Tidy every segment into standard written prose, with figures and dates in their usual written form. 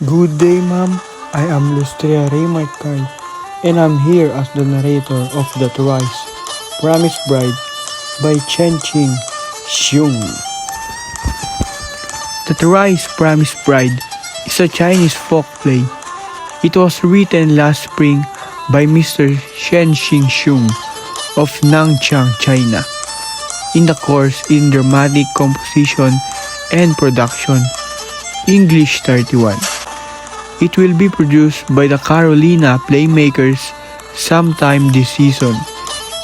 Good day, ma'am. I am Lustria Raymart and I'm here as the narrator of the Thrice, Promised Bride by Chen Qing Xiong. The Thrice Promised Bride is a Chinese folk play. It was written last spring by Mr. Shen Xing Xiong of Nanchang, China. In the course in dramatic composition and production, English 31. It will be produced by the Carolina Playmakers sometime this season,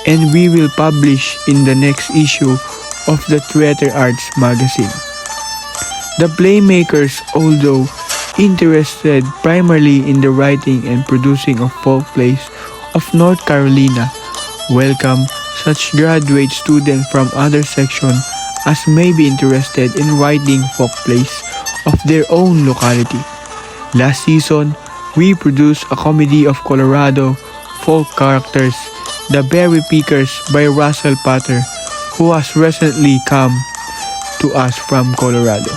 and we will publish in the next issue of the Theater Arts magazine. The Playmakers, although interested primarily in the writing and producing of folk plays of North Carolina, welcome such graduate students from other sections as may be interested in writing folk plays of their own locality. Last season, we produced a comedy of Colorado folk characters, The Berry Pickers by Russell Potter, who has recently come to us from Colorado.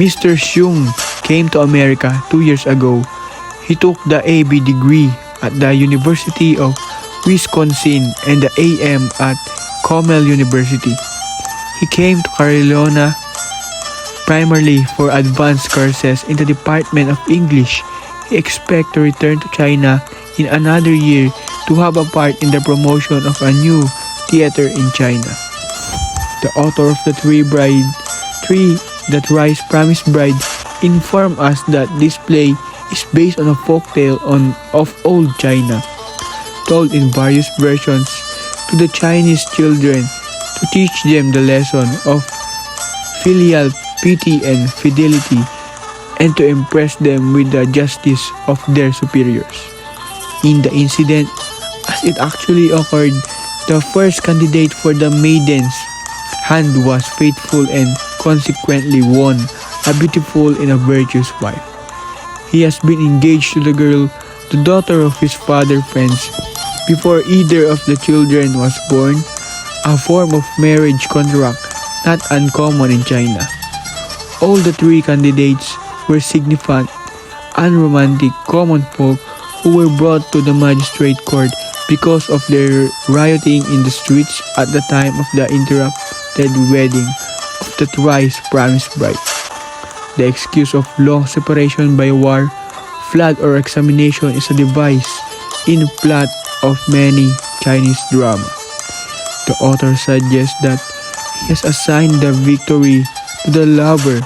Mr. Xiong came to America 2 years ago. He took the AB degree at the University of Wisconsin and the AM at Cornell University. He came to Carolina primarily for advanced courses in the Department of English. He expects to return to China in another year to have a part in the promotion of a new theater in China. The author of The Thrice Promised Bride informed us that this play is based on a folktale of old China, told in various versions to the Chinese children to teach them the lesson of filial pity and fidelity, and to impress them with the justice of their superiors. In the incident, as it actually occurred, the first candidate for the maiden's hand was faithful and consequently won a beautiful and a virtuous wife. He has been engaged to the girl, the daughter of his father's friends, before either of the children was born, a form of marriage contract not uncommon in China. All the three candidates were significant, unromantic common folk who were brought to the magistrate court because of their rioting in the streets at the time of the interrupted wedding of the Thrice Promised Bride. The excuse of long separation by war, flood, or examination is a device in plot of many Chinese drama. The author suggests that he has assigned the victory to the lover,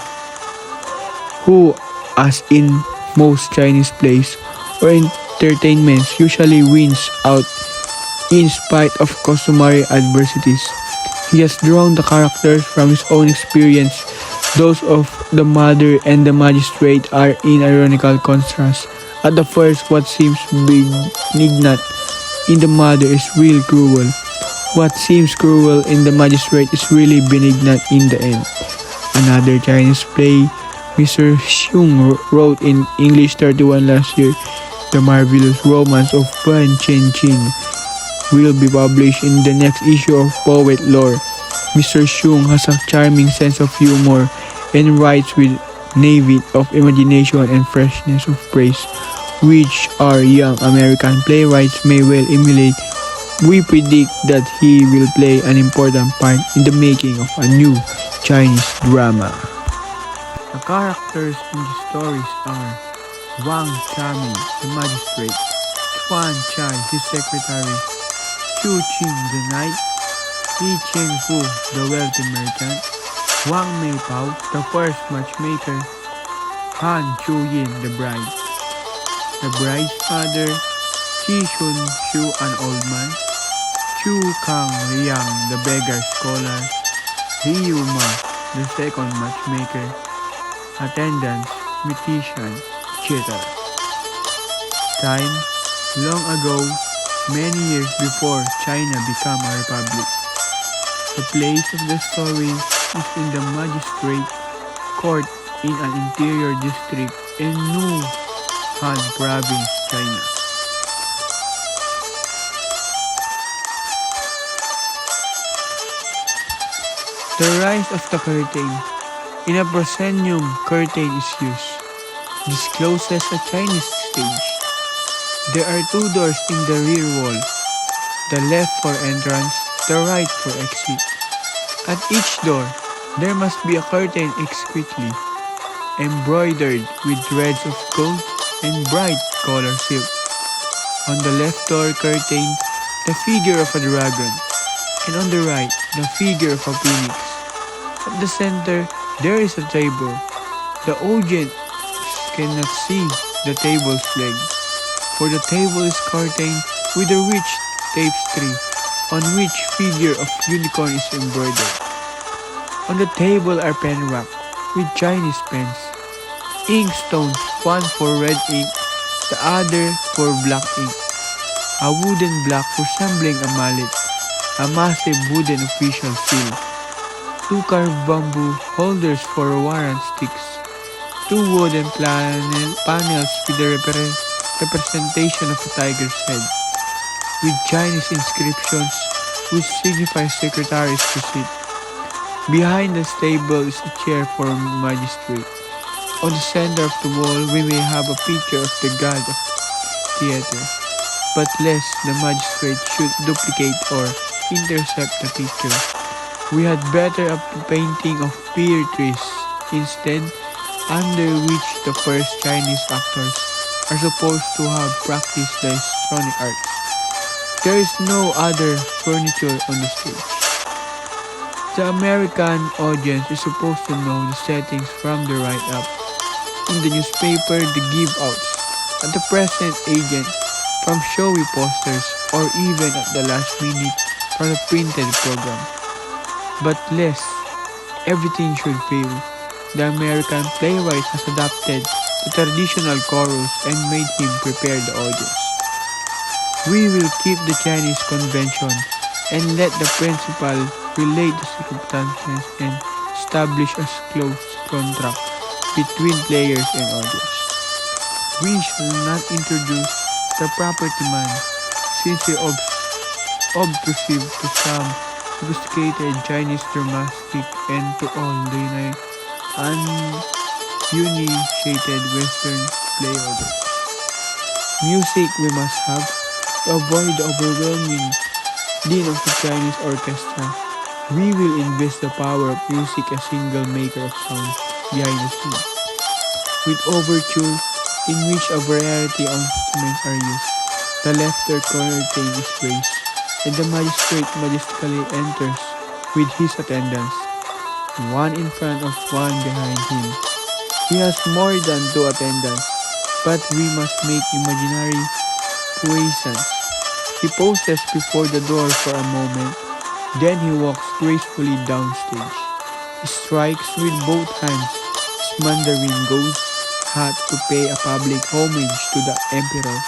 who, as in most Chinese plays or entertainments, usually wins out in spite of customary adversities. He has drawn the characters from his own experience. Those of the mother and the magistrate are in ironical contrast. At the first, what seems benignant in the mother is real cruel. What seems cruel in the magistrate is really benignant in the end. Another Chinese play Mr. Xiong wrote in English 31 last year, The Marvelous Romance of Fan Chen Qing, will be published in the next issue of Poet Lore. Mr. Xiong has a charming sense of humor and writes with naivety of imagination and freshness of praise, which our young American playwrights may well emulate. We predict that he will play an important part in the making of a new Chinese drama. The characters in the stories are Wang Chami, the magistrate, Chuan Chai, his secretary, Chu Qing, the knight, Li Chengfu, the wealthy merchant, Wang Meipao, the first matchmaker, Han Chuyin, the bride. The bride's father, Qi Shun Shu, an old man, Chu Kang Liang, the beggar scholar, Liu Ma, the second matchmaker, attendants, musician, etc. Time, long ago, many years before China became a republic. The place of the story is in the magistrate court in an interior district in Han province, China. The rise of the curtain. In a proscenium, curtain is used. discloses a Chinese stage. There are two doors in the rear wall, the left for entrance, the right for exit. At each door, there must be a curtain exquisitely embroidered with threads of gold and bright color silk. On the left door curtain, the figure of a dragon, and on the right, the figure of a phoenix. At the center, there is a table. The audience cannot see the table's leg, for the table is curtained with a rich tapestry on which figure of unicorn is embroidered. On the table are pen racks with Chinese pens, ink stones, one for red ink, the other for black ink, a wooden block resembling a mallet, a massive wooden official seal, two carved bamboo holders for warrant sticks, two wooden panels with the representation of a tiger's head, with Chinese inscriptions which signify secretaries to sit. Behind the table is a chair for a magistrate. On the center of the wall, we may have a picture of the god of theater, but lest the magistrate should duplicate or intercept the picture, we had better a painting of Thrice instead, under which the first Chinese actors are supposed to have practiced the histrionic arts. There is no other furniture on the stage. The American audience is supposed to know the settings from the right up. In the newspaper, the give-outs, at the present agent, from showy posters, or even at the last minute from the printed program. But lest everything should fail, the American playwright has adapted the traditional chorus and made him prepare the audience. We will keep the Chinese convention and let the principal relate the circumstances and establish a close contract between players and audience. We shall not introduce the property man, since he is obtrusive to some sophisticated Chinese dramatic and to all the uninitiated Western play orders. Music we must have to avoid the overwhelming din of the Chinese orchestra. We will invest the power of music a single maker of sound behind the scene, with overture in which a variety of instruments are used. The left curtain is raised, and the magistrate majestically enters with his attendants, one in front of one behind him. He has more than two attendants, but we must make imaginary puissance. He pauses before the door for a moment, then he walks gracefully downstage. He strikes with both hands his mandarin gauze hat to pay a public homage to the emperor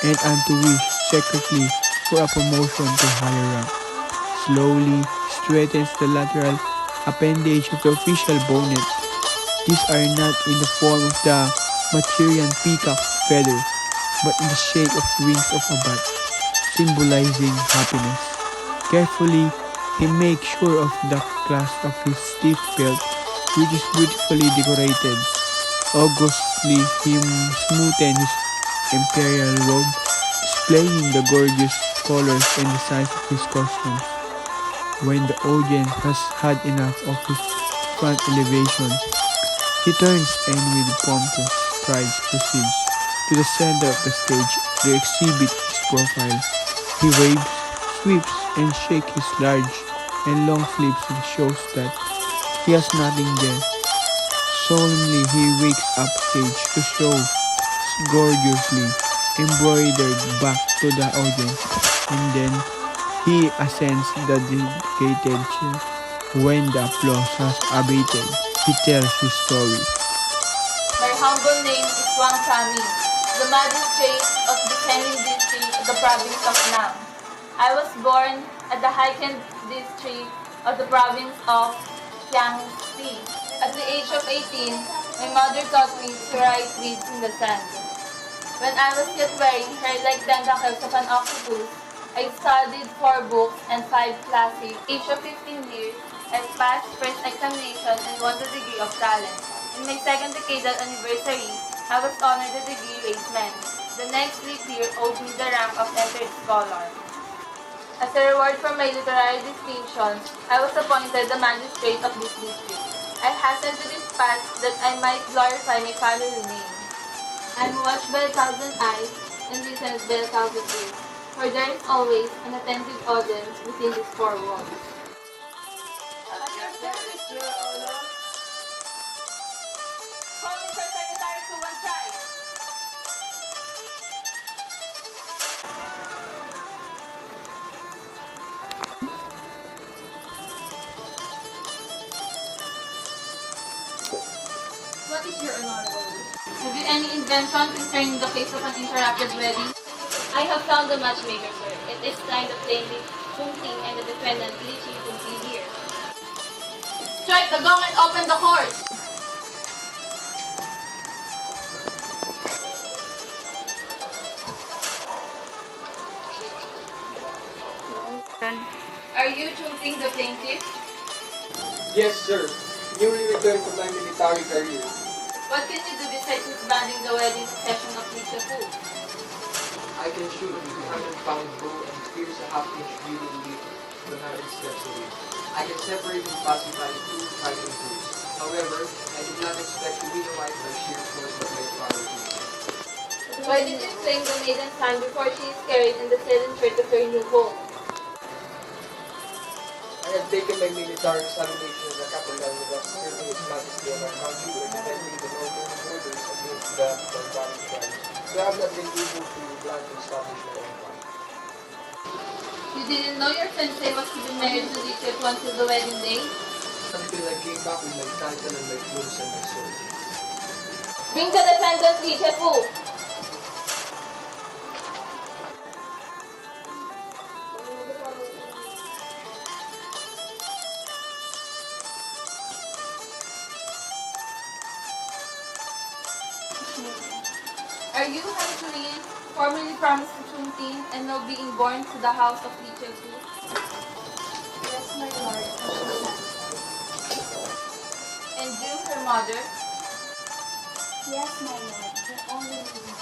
and to wish secretly for a promotion to higher rank. Slowly straightens the lateral appendage of the official bonnet. These are not in the form of the Manchurian peacock feather, but in the shape of wings of a bat, symbolizing happiness. Carefully, he makes sure of the clasp of his stiff belt, which is beautifully decorated. Augustly, he smoothen his imperial robe, displaying the gorgeous colors and the size of his costumes. When the audience has had enough of his front elevation, he turns and with pompous strides proceeds to the center of the stage to exhibit his profile. He waves, sweeps, and shakes his large and long sleeves and shows that he has nothing there. Solemnly he wakes up stage to show gorgeously embroidered back to the audience, and then he ascends the dedicated chair. When the applause has abated, he tells his story. My humble name is Wang Chami, the magistrate of the Hening district of the province of Nam. I was born at the Haiken district of the province of Jiangxi. At the age of 18, my mother taught me to write weeds in the sand. When I was yet wearing hair-like tentacles of an octopus, I studied 4 books and 5 classes. Age of 15 years, I passed first examination and won the degree of talent. In my second decadal anniversary, I was honored the degree Raymart. The next leap year owed me the rank of entered scholar. As a reward for my literary distinctions, I was appointed the magistrate of this district. I hastened to this pass that I might glorify my family name. I am watched by 1,000 eyes and listened by 1,000 ears, for there is always an attentive audience within these four walls. At your service, Your Honor. Call Mr. Secretary to one Thrice. What is your honorable wish? Have you any invention concerning the case of an interrupted wedding? I have found the matchmaker, sir. It is signed the plaintiff, Chung Ting, and the defendant, Li Chi Kung Ti here. Strike the gong and open the court! Are you Chung Ting the plaintiff? Yes, sir. Newly returned from my military career. What can you do besides disbanding the wedding session of Li Chi Fu? I can shoot a 200-pound bow and pierce a half-inch bugle leaf 100 steps away. I can separate and pacify two fighting crews. However, I did not expect to win a wife by sheer force of my power. Why did you claim the maiden's hand before she is carried in the silent church of her new home? I have taken my military examination as a captain with serving His Majesty on our country where defending the northern borders against the barbaric tribes. So I have not been able to plan to establish my own country. You didn't know your fiancé was to be married to Li Chi Fu until the wedding day? Until I came back with my title and my clothes and my sword. Bring the defendant Li Chi Fu! Are you Han Shui, formerly promised to Chung Ting and now being born to the house of Li Chi Fu? Yes, my lord. And you, her mother? Yes, my lord. Your only reason.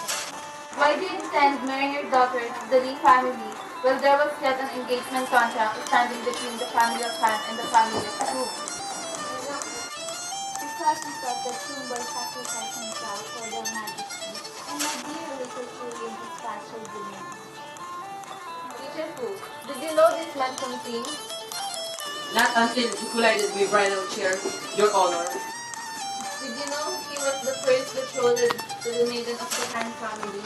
Why do you intend marrying your daughter to the Li family while there was yet an engagement contract standing between the family of Han and the family of Chu? Because we thought that Chung will sacrifice himself for their majesty, and my dear little Chewie in his castle beneath. Li Chi Fu, did you know this man Chung Ting? Not until he collided with bridal chair, Your Honor. Did you know he was the first betrothed to the maiden of the Han family?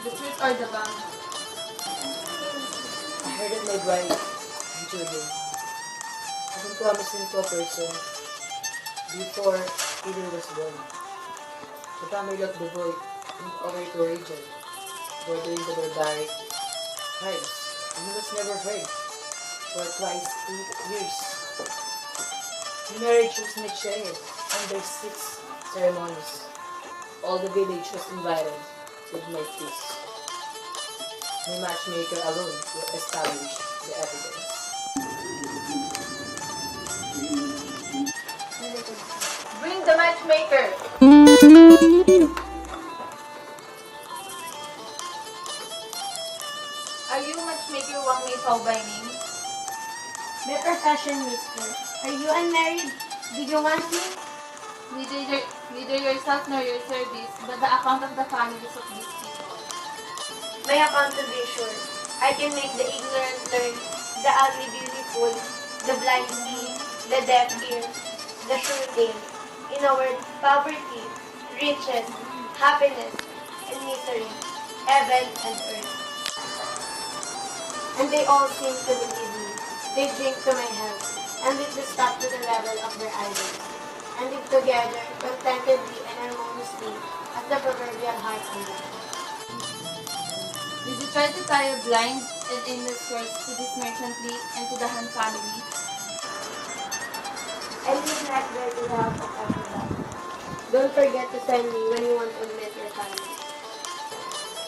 The truth or the bomb? I heard that my bride, Julian, had been promising to a person before Peter was born. The family of the boy moved away to a region bordering the barbaric tribes, and he was never heard for twice 8 years. The marriage was initiated under 6 ceremonies. All the village was invited with my feast. My matchmaker alone will establish the evidence. Bring the matchmaker! Are you matchmaker Wang Mei Pao by name? By profession, mister. Are you unmarried? Do you want me? Neither yourself nor your service, but the account of the families of these people. My account to be sure. I can make the ignorant learn, the ugly beautiful, the blind see, the deaf hear, the sure gain. In a word, poverty, riches, happiness, and misery, heaven and earth. And they all seem to believe me. They drink to my health, and live to stop to the level of their idols, and live together contentedly and harmoniously as the proverbial heart and life. Did you try to tie a blind and aimless course to this merchant Li and to the Han family? I live not there to the help of everybody. Don't forget to send me when you want to meet your family.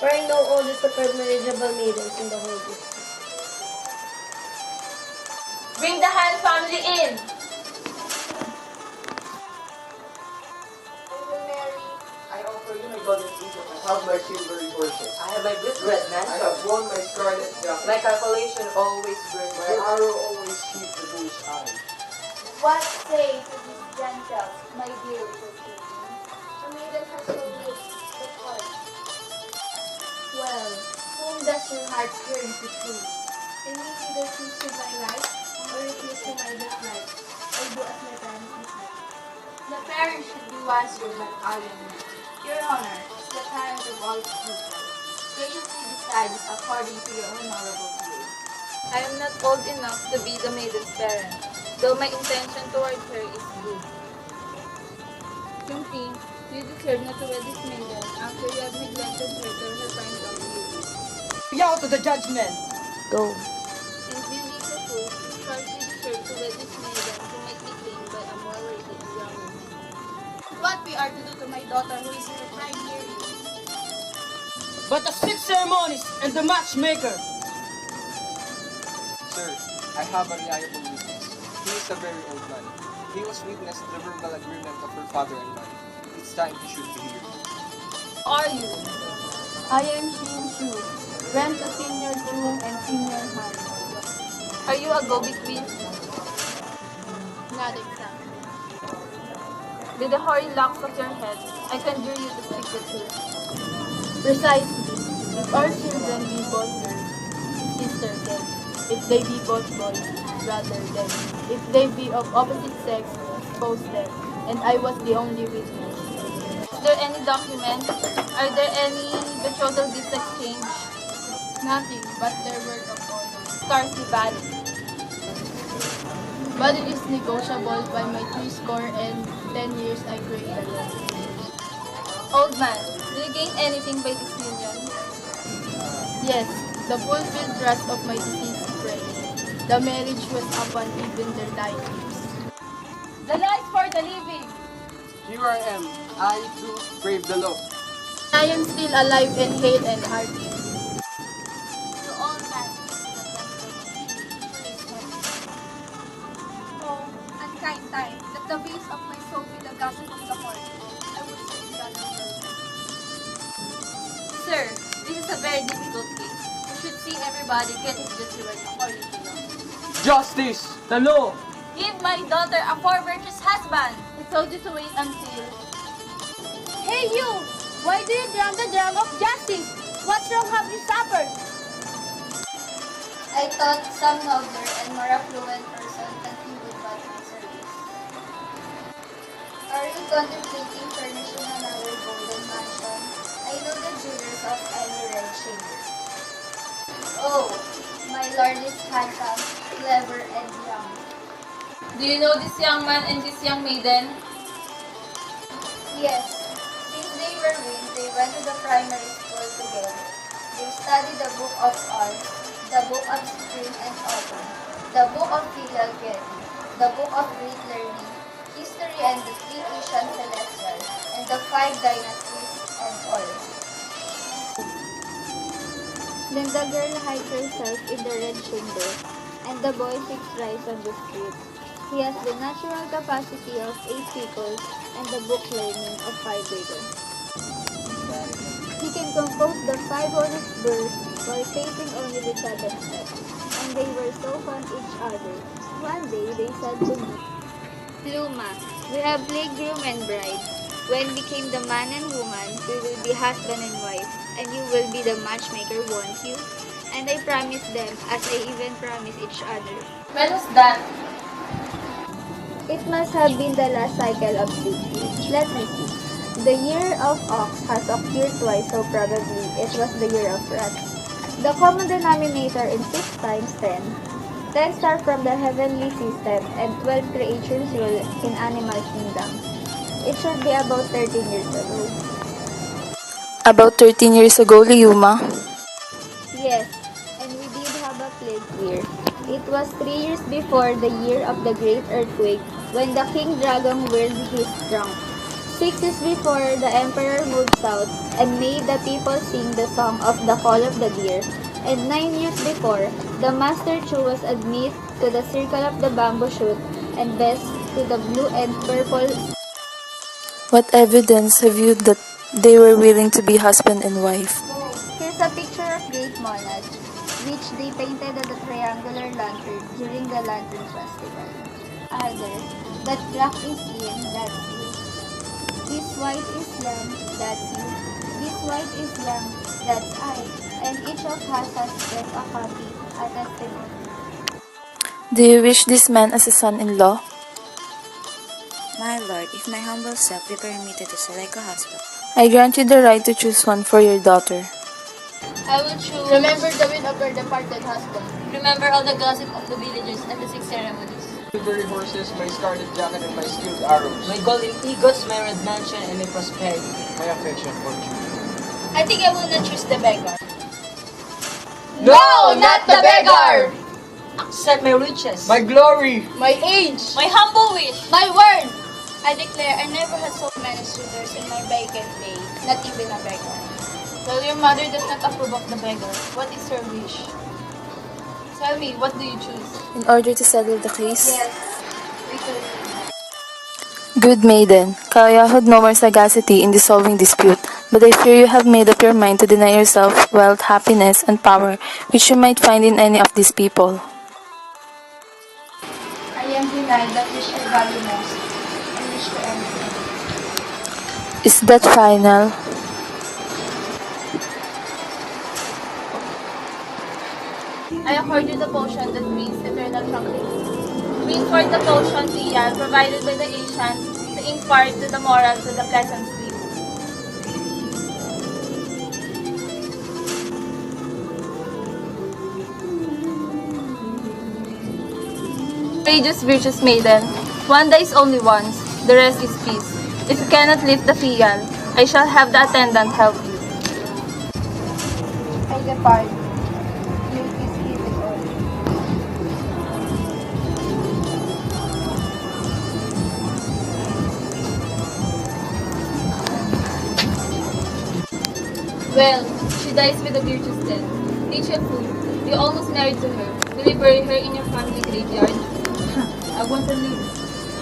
For I know all the superb marriageable maidens in the whole district. Bring the Han family in! have my silvery horses. I have my blue red I mantle. have won my scarlet jacket. My calculation always burns My arrow always hit the bull's eye. What say to these gentiles, my dear little children? A maiden has no lips but heart. Well, whom does your heart yearn to choose? Can we either choose to my right or refuse to my dislike? I do as my parents decide. The parents should be wiser than I am. Your Honor, the parent of all children, graciously decides according to your honorable view. I am not old enough to be the maiden's parent, though my intention towards her is good. Yung king, you deserve not to wed this maiden after you have neglected her till her prime of youth. Yell to the judgment! Go. And you need the fool, Thrice you deserve to wed this maiden who might be claimed by a more worthy and younger man. What we are to do to my daughter who is her prime period? But the 6 ceremonies and the matchmaker! Sir, I have a reliable witness. He is a very old man. He was witness to the verbal agreement of her father and mine. It's time he should be here. Who are you? I am Shin Chu, rent to Senior Chu and Senior Han. Are you a go-between? Not exactly. With the hoary locks of your head, I conjure you to speak the truth. Precisely. If our children be both girls, sister then. If they be both boys, brother then. If they be of opposite sex, expose them. And I was the only witness. Is there any document? Are there any betrothal gifts exchanged? Nothing but their word of honor. Scarcely valid. But it is negotiable by my 10 years I create a law. Old man, do you gain anything by this union? Yes, the fulfilled trust of my deceased friend. The marriage was upon even their dying lips. The life for the living! Here I am. I too brave the law. I am still alive and hale and hearty. To all Oh, unkind time, that the base of my soul be the gossip of the court. I would say the other world. Sir, this is a very difficult case. You should see everybody get his just reward according to law. Justice! The law! Give my daughter a virtuous husband! I told you to wait until... Hey you! Why do you drum the drum of justice? What wrong have you suffered? I thought some nobler and more affluent person than he would want my service. Are you contemplating furnishing another golden mansion? I know the jewelers of any red chamber. Oh, my lord is handsome, clever, and young. Do you know this young man and this young maiden? Yes, since they were weaned, they went to the primary school together. They studied the book of arts, the book of spring and autumn, the book of filial piety, the book of great learning, history and the 3 Asian celestials, and the 5 dynasties and all. Then the girl hides herself in the red chamber, and the boy seeks rice on the street. He has the natural capacity of 8 people and the book learning of 5 readers. He can compose the 5 honest verse while facing only the 7th step, and they were so fond each other. One day they said to me, Luma, we have played groom and bride. When we became the man and woman, we will be husband and wife, and you will be the matchmaker, won't you? And I promised them, as I even promised each other. When was that? it must have been the last cycle of 6 years. Let me see. The year of ox has occurred twice, so probably it was the year of rats. The common denominator in 6 times 10. 10 start from the heavenly system and 12 creatures rule in animal kingdom. It should be about 13 years ago. About 13 years ago, Liuma. Yes, and we did have a plague year. It was 3 years before the year of the great earthquake when the king dragon whirled his trunk. 6 years before the emperor moved south and made the people sing the song of the call of the deer. And 9 years before, the master Chu was admitted to the circle of the bamboo shoot and best to the blue and purple. What evidence have you that They were willing to be husband and wife. Here's a picture of great monarch, which they painted on the triangular lantern during the Lantern Festival. Other, that black is yin, that's you. This white is yang, that's you. This white is yang, that's I. And each of us has kept a copy, a testimony. Do you wish this man as a son-in-law? My lord, if my humble self be permitted to select a husband, I grant you the right to choose one for your daughter. I will choose. Remember the will of your departed husband. Remember all the gossip of the villagers and the 6 ceremonies. Silvery horses, my scarlet jacket, and my skilled arrows. My golden eagles, my red mansion, and my prosperity. My affection for you. I think I will not choose the beggar. No, not the beggar! Accept my riches. My glory! My age! My humble wish. My word! I declare I never had so many suitors in my vacant day, not even a beggar. Well, your mother does not approve of the beggar. What is her wish? Tell me, what do you choose? In order to settle the case? Yes, we could. Good maiden, kaya had no more sagacity in dissolving dispute, but I fear you have made up your mind to deny yourself wealth, happiness, and power, which you might find in any of these people. I am denied that which I value most, and wish to anything. Is that final? I accord you the potion that brings eternal tranquility. Bring forth the potion, Tia, provided by the ancients to impart to the moral to the pleasant sleep. Courageous, virtuous maiden, one dies only once, the rest is peace. If you cannot lift the fial, I shall have the attendant help you. I depart. You peace be with all. Well, she dies with a virtuous death. Fu, you almost married to her. Will you bury her in your family graveyard? I want to live.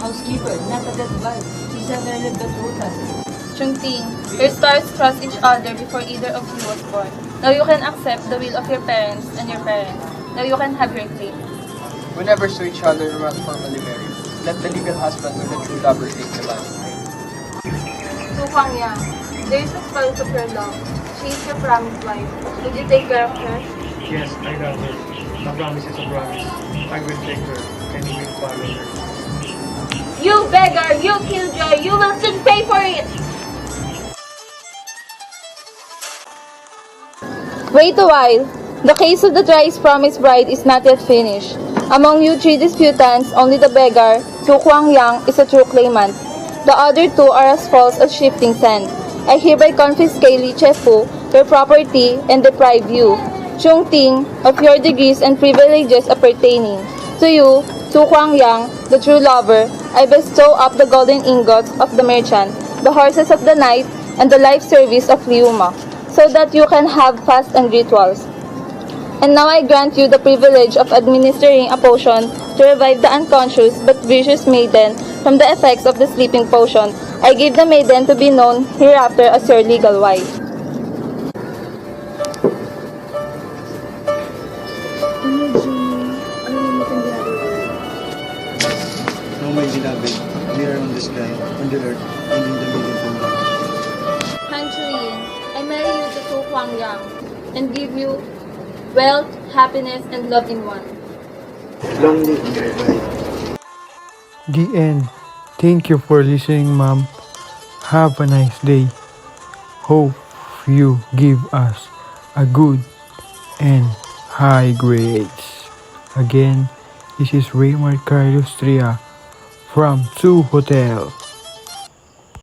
Housekeeper, not a dead body. She's a very good woman. Chungting, your stars crossed each other before either of you was born. Now you can accept the will of your parents and your parents. Now you can have your claim. We never saw each other and were not formally married. Let the legal husband and the true lover take the land. So Huang Yang, there is a spouse of your love. She is your promised wife. Would you take care of her? Yes, I love her. A promise is a promise. I will take her, and you will follow her. You beggar, you killjoy, you will soon pay for it! Wait a while. The case of the thrice promised bride is not yet finished. Among you 3 disputants, only the beggar, Su Huang Yang, is a true claimant. The other 2 are as false as shifting sand. I hereby confiscate Li Chefu, your property, and deprive you, Chung Ting, of your degrees and privileges appertaining. To you, Su Huang Yang, the true lover, I bestow up the golden ingots of the merchant, the horses of the knight, and the life service of Liuma, so that you can have fasts and rituals. And now I grant you the privilege of administering a potion to revive the unconscious but vicious maiden from the effects of the sleeping potion. I give the maiden to be known hereafter as your legal wife. No, my beloved, here on the sky, on the earth, and in the middle kingdom. Han Chuyin, I marry you to Su Huang Yang and give you wealth, happiness, and love in one. Long live your bride. The end. Thank you for listening, Mom. Have a nice day. Hope you give us a good and high grades. Again, this is Raymart Lustria from 2 Hotel.